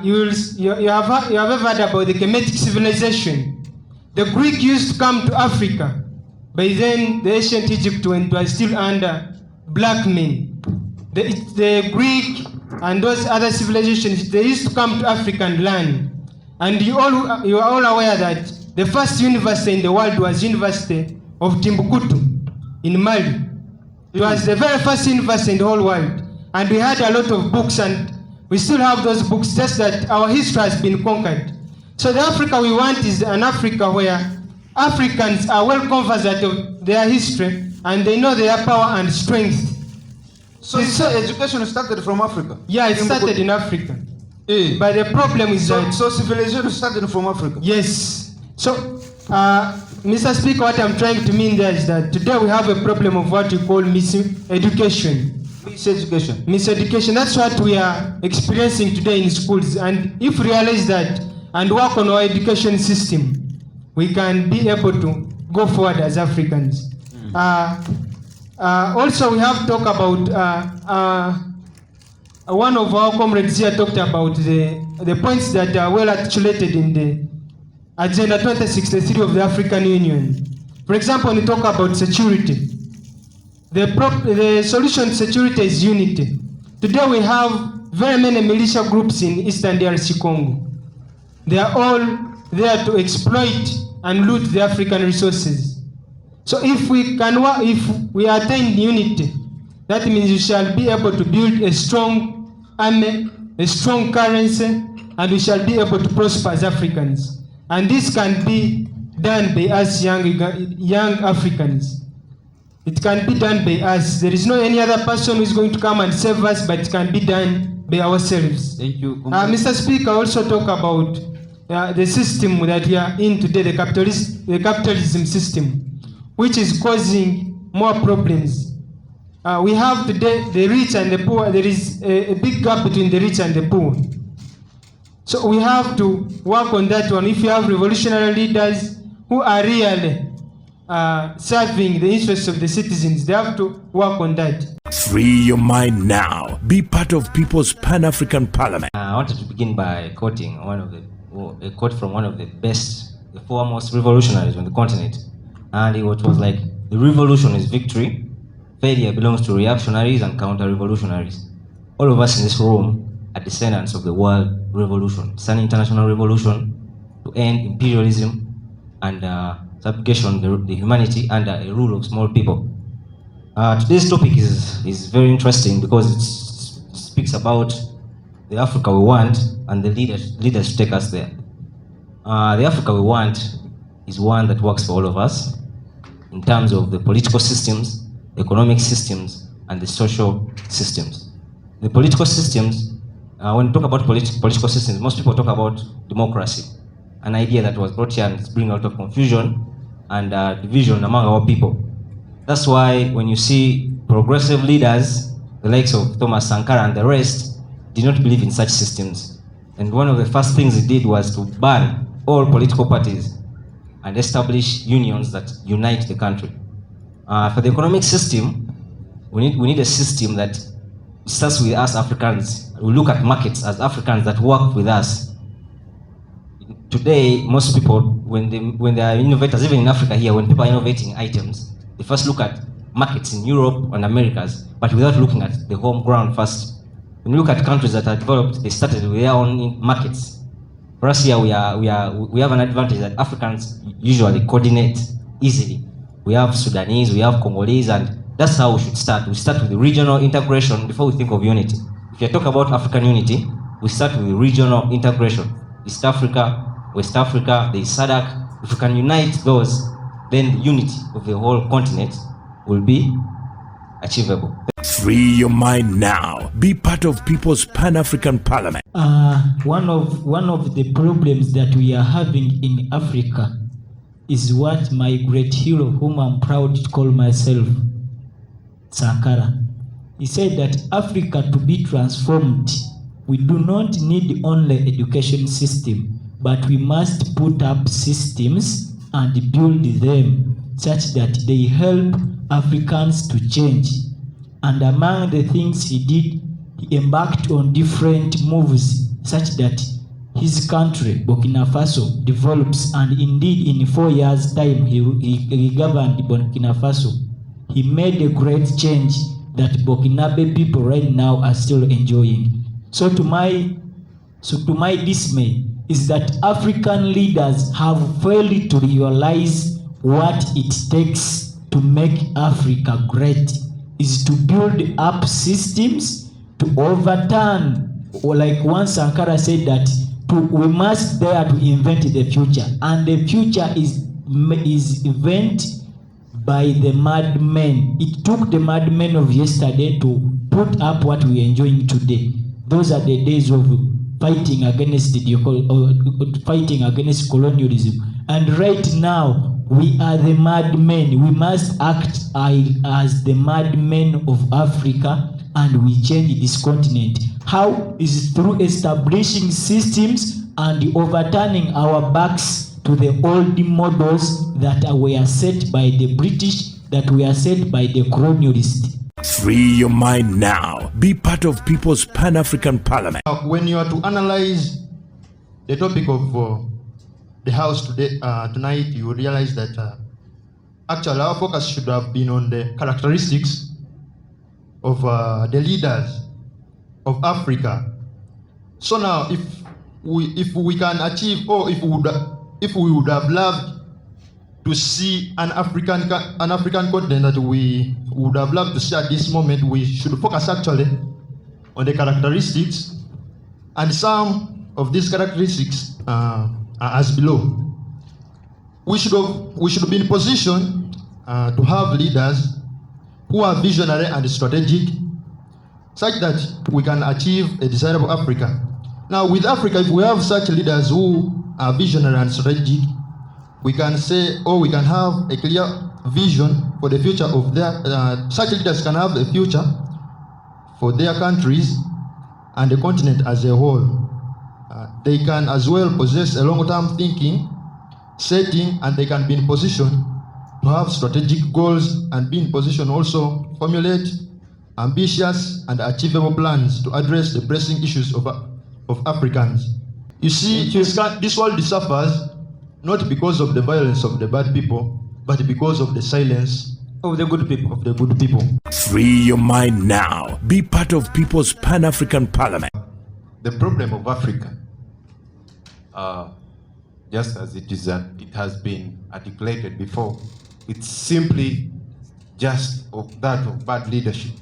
you have ever heard about the Kemetic civilization. The Greek used to come to Africa. By then, the ancient Egypt, when it was still under black men, the Greek and those other civilizations, they used to come to African land. And you are all aware that the first university in the world was University of Timbuktu in Mali. It was the very first university in the whole world. And we had a lot of books, and we still have those books, just that our history has been conquered. So the Africa we want is an Africa where Africans are well conversant of their history and they know their power and strength. So education started from Africa? Yeah, it started in Africa. But the problem is that... So civilization started from Africa? Yes. So, Mr. Speaker, what I'm trying to mean there is that today we have a problem of what we call miseducation. Miseducation? Miseducation. That's what we are experiencing today in schools. And if we realize that and work on our education system, we can be able to go forward as Africans. Also, we have talked about, one of our comrades here talked about the points that are well articulated in the Agenda 2063 of the African Union. For example, when we talk about security, the solution to security is unity. Today we have very many militia groups in Eastern DRC Congo. They are all there to exploit and loot the African resources. So if we attain unity, that means we shall be able to build a strong army, a strong currency, and we shall be able to prosper as Africans. And this can be done by us young Africans. It can be done by us. There is no any other person who is going to come and save us, but it can be done by ourselves. Thank you. Mr. Speaker, also talk about the system that we are in today, the capitalism system, which is causing more problems. We have today the rich and the poor. There is a big gap between the rich and the poor. So we have to work on that one. If you have revolutionary leaders who are really serving the interests of the citizens, they have to work on that. Free your mind now. Be part of People's Pan-African Parliament. I wanted to begin by quoting a quote from one of the foremost revolutionaries on the continent. And it was like, the revolution is victory. Failure belongs to reactionaries and counter-revolutionaries. All of us in this room are descendants of the world revolution. It's an international revolution to end imperialism and subjugation of the humanity under a rule of small people. Today's topic is very interesting because it speaks about the Africa we want and the leaders to take us there. The Africa we want is one that works for all of us in terms of the political systems, economic systems, and the social systems. The political systems, when we talk about political systems, most people talk about democracy, an idea that was brought here and it's bringing a lot of confusion and division among our people. That's why when you see progressive leaders, the likes of Thomas Sankara and the rest, did not believe in such systems. And one of the first things he did was to ban all political parties and establish unions that unite the country. For the economic system, we need a system that starts with us Africans. We look at markets as Africans that work with us. Today, most people, when they are innovators, even in Africa here, when people are innovating items, they first look at markets in Europe and Americas, but without looking at the home ground first. When you look at countries that are developed, they started with their own markets. For us here, we have an advantage that Africans usually coordinate easily. We have Sudanese, we have Congolese, and that's how we should start. We start with the regional integration before we think of unity. If you talk about African unity, we start with the regional integration. East Africa, West Africa, the SADC. If we can unite those, then the unity of the whole continent will be achievable. Free your mind now. Be part of People's Pan-African Parliament. One of the problems that we are having in Africa is what my great hero, whom I'm proud to call myself, Sankara. He said that Africa to be transformed, we do not need only education system, but we must put up systems and build them such that they help Africans to change. And among the things he did, he embarked on different moves such that his country, Burkina Faso, develops, and indeed in 4 years' time he governed Burkina Faso, he made a great change that Burkinabe people right now are still enjoying. So to my dismay is that African leaders have failed to realize what it takes to make Africa great, is to build up systems to overturn, or like one Sankara said that we must dare to invent the future, and the future is invented by the madmen. It took the madmen of yesterday to put up what we are enjoying today. Those are the days of fighting against fighting against colonialism. And right now, we are the madmen. We must act as the madmen of Africa, and we change this continent. How is through establishing systems and overturning our backs to the old models that were set by the British, that were set by the colonialists. Free your mind now. Be part of People's Pan-African Parliament. When you are to analyze the topic of the House today, tonight, you realize that actually our focus should have been on the characteristics of the leaders of Africa. So now, if we can achieve, or if we would have loved to see an African continent that we would have loved to see at this moment, we should focus actually on the characteristics, and some of these characteristics are as below. We should be in position to have leaders who are visionary and strategic, such that we can achieve a desirable Africa. Now, with Africa, if we have such leaders who are visionary and strategic, we can say, or we can have a clear vision for the future of their, such leaders can have a future for their countries and the continent as a whole. They can as well possess a long-term thinking, setting, and they can be in position to have strategic goals and be in position also to formulate ambitious and achievable plans to address the pressing issues of Africans. You see, this world suffers not because of the violence of the bad people, but because of the silence of the good people. Free your mind now. Be part of People's Pan-African Parliament. The problem of Africa, just as it has been articulated before, it's simply just of that of bad leadership.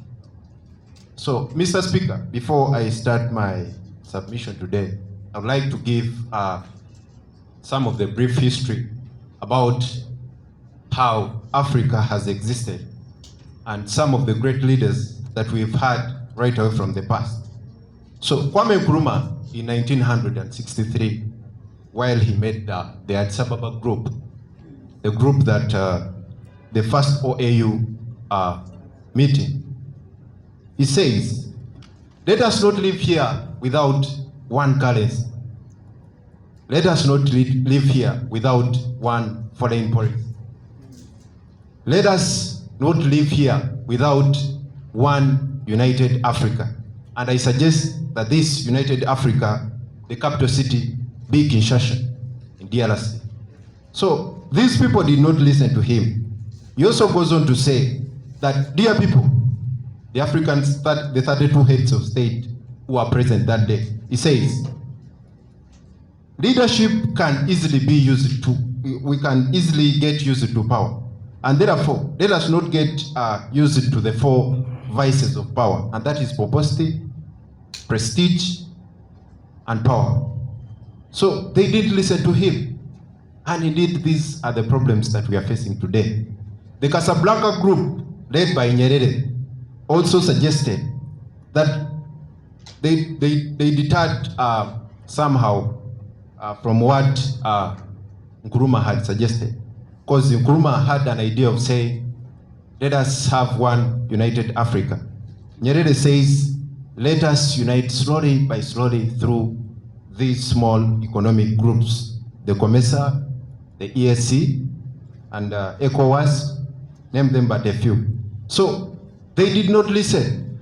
So, Mr. Speaker, before I start my submission today, I would like to give some of the brief history about how Africa has existed and some of the great leaders that we've had right away from the past. So Kwame Nkrumah in 1963, while he made the Addis Ababa group, the group that the first OAU meeting, he says, let us not live here without one currency. Let us not live here without one foreign policy. Let us not live here without one united Africa. And I suggest that this united Africa, the capital city, be Kinshasa in DRC. So these people did not listen to him. He also goes on to say that, dear people, the Africans, the 32 heads of state who are present that day, he says, leadership can easily be used to, we can easily get used to power. And therefore, let us not get used to the four vices of power. And that is pomposity, prestige, and power. So they didn't listen to him. And indeed, these are the problems that we are facing today. The Casablanca group, led by Nyerere, also suggested that they deterred somehow from what Nkrumah had suggested. Because Nkrumah had an idea of saying, let us have one united Africa. Nyerere says, let us unite slowly by slowly through these small economic groups, the COMESA, the ESC, and ECOWAS, name them but a few. So they did not listen.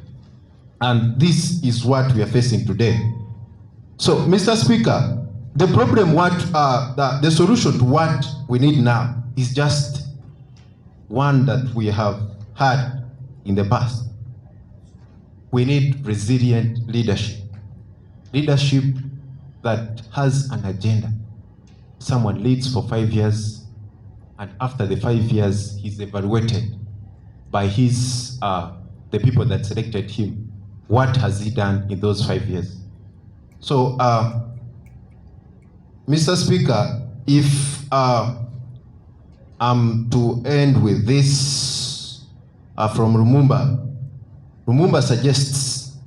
And this is what we are facing today. So, Mr. Speaker, the problem, the solution to what we need now is just one that we have had in the past. We need resilient leadership. Leadership that has an agenda. Someone leads for 5 years, and after the 5 years, he's evaluated by the people that selected him. What has he done in those 5 years? So, Mr. Speaker, if I'm to end with this from Lumumba, Lumumba suggests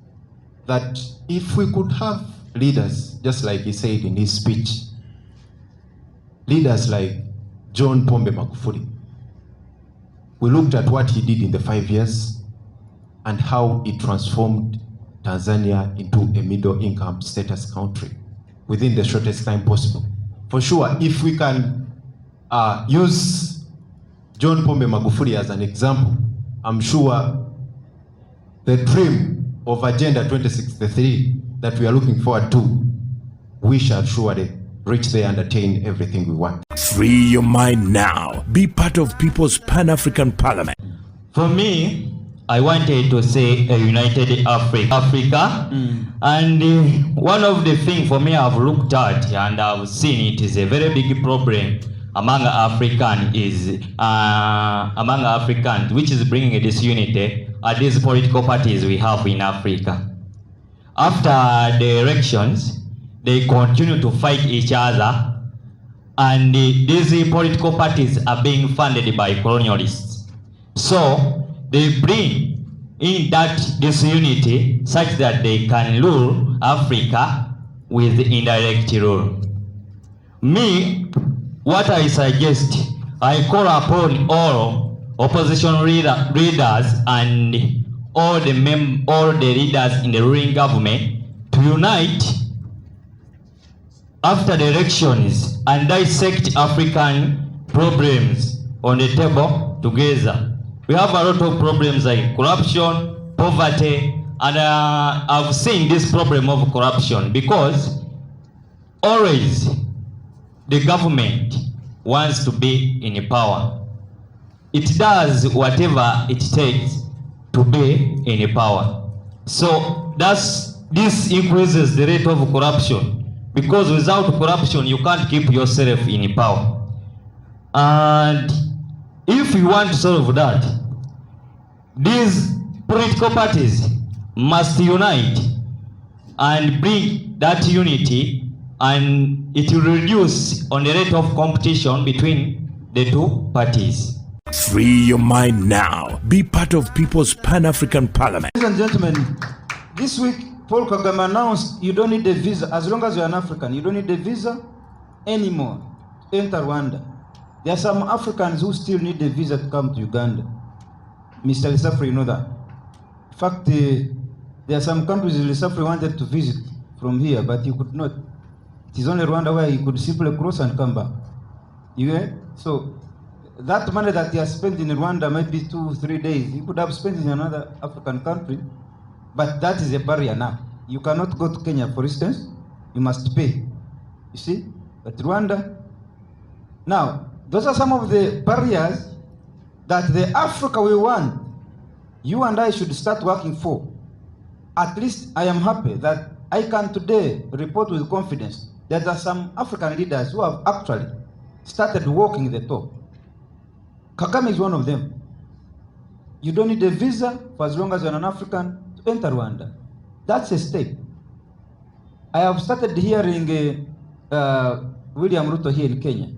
that if we could have leaders, just like he said in his speech, leaders like John Pombe Magufuli. We looked at what he did in the 5 years and how he transformed Tanzania into a middle-income status country within the shortest time possible. For sure, if we can use John Pombe Magufuli as an example, I'm sure the dream of Agenda 2063 that we are looking forward to, we shall surely reach there and attain everything we want. Free your mind now. Be part of People's Pan-African Parliament. For me, I wanted to say a united Africa. And one of the things for me I've looked at and I've seen it is a very big problem among Africans, which is bringing a disunity are these political parties we have in Africa. After the elections, they continue to fight each other, and these political parties are being funded by colonialists. So they bring in that disunity such that they can rule Africa with indirect rule. Me, what I suggest, I call upon all opposition leaders and all the leaders in the ruling government to unite after the elections and dissect African problems on the table together. We have a lot of problems like corruption, poverty, and I've seen this problem of corruption because always the government wants to be in power. It does whatever it takes to be in power. So this increases the rate of corruption, because without corruption you can't keep yourself in power. And if you want to solve that, these political parties must unite and bring that unity, and it will reduce on the rate of competition between the two parties. Free your mind now. Be part of People's Pan-African Parliament. Ladies and gentlemen, this week Paul Kagame announced you don't need a visa. As long as you're an African, you don't need a visa anymore to enter Rwanda. There are some Africans who still need a visa to come to Uganda. Mr. Lissafri, you know that. In fact, there are some countries Lissafri wanted to visit from here, but he could not. It is only Rwanda where he could simply cross and come back. You get? So that money that he has spent in Rwanda, maybe 2-3 days, he could have spent in another African country, but that is a barrier now. You cannot go to Kenya, for instance. You must pay. You see? But Rwanda. Now, those are some of the barriers that the Africa we want, you and I should start working for. At least I am happy that I can today report with confidence that there are some African leaders who have actually started walking the talk. Kagame is one of them. You don't need a visa for as long as you're an African to enter Rwanda. That's a step. I have started hearing William Ruto here in Kenya.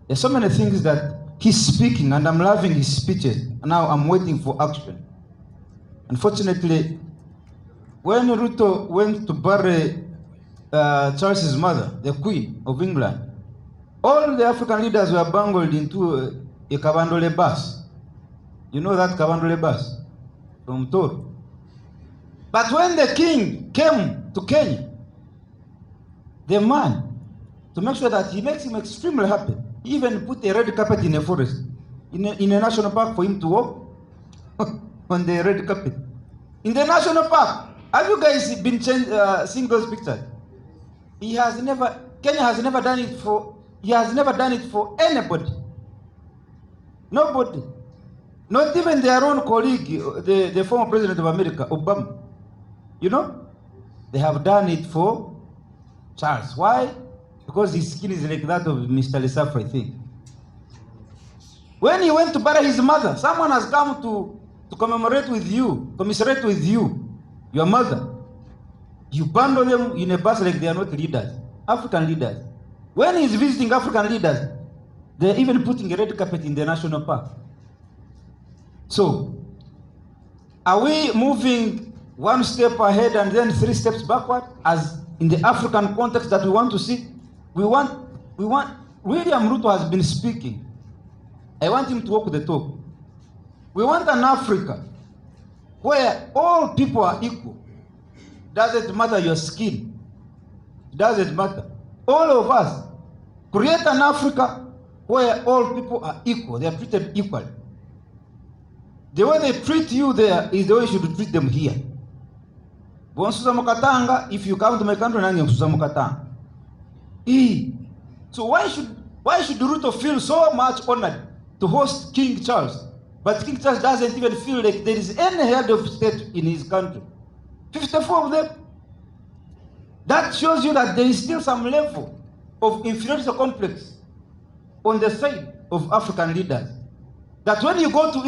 There's so many things that he's speaking, and I'm loving his speeches. Now I'm waiting for action. Unfortunately, when Ruto went to bury Charles's mother, the Queen of England, all the African leaders were bungled into a Kabandole bus. You know that Kabandole bus from Toro. But when the king came to Kenya, the man, to make sure that he makes him extremely happy, he even put a red carpet in a forest, in a national park for him to walk on the red carpet. In the national park. Have you guys been seeing those pictures? Kenya has never done it for anybody. Nobody. Not even their own colleague, the former president of America, Obama. You know? They have done it for Charles. Why? Because his skin is like that of Mr. Lesafra, I think. When he went to bury his mother, someone has come to commiserate with you, your mother. You bundle them in a bus like they are not leaders, African leaders. When he's visiting African leaders, they're even putting a red carpet in the national park. So, are we moving one step ahead and then 3 steps backward, as in the African context that we want to see? William Ruto has been speaking. I want him to walk the talk. We want an Africa where all people are equal. Doesn't matter your skin. Doesn't matter. All of us create an Africa where all people are equal. They are treated equally. The way they treat you there is the way you should treat them here. If you come to my country, so why should Ruto feel so much honored to host King Charles? But King Charles doesn't even feel like there is any head of state in his country. 54 of them. That shows you that there is still some level of inferiority complex on the side of African leaders. That when you go to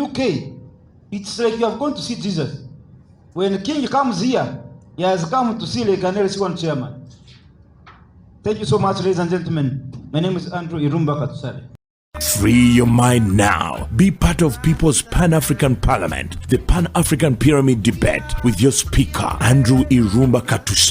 UK, it's like you have gone to see Jesus. When King comes here, he has come to see like an LC1 chairman. Thank you so much, ladies and gentlemen. My name is Andrew Irumba Katusale. Free your mind now. Be part of People's Pan-African Parliament, the Pan-African Pyramid debate with your speaker, Andrew Irumba Katusale.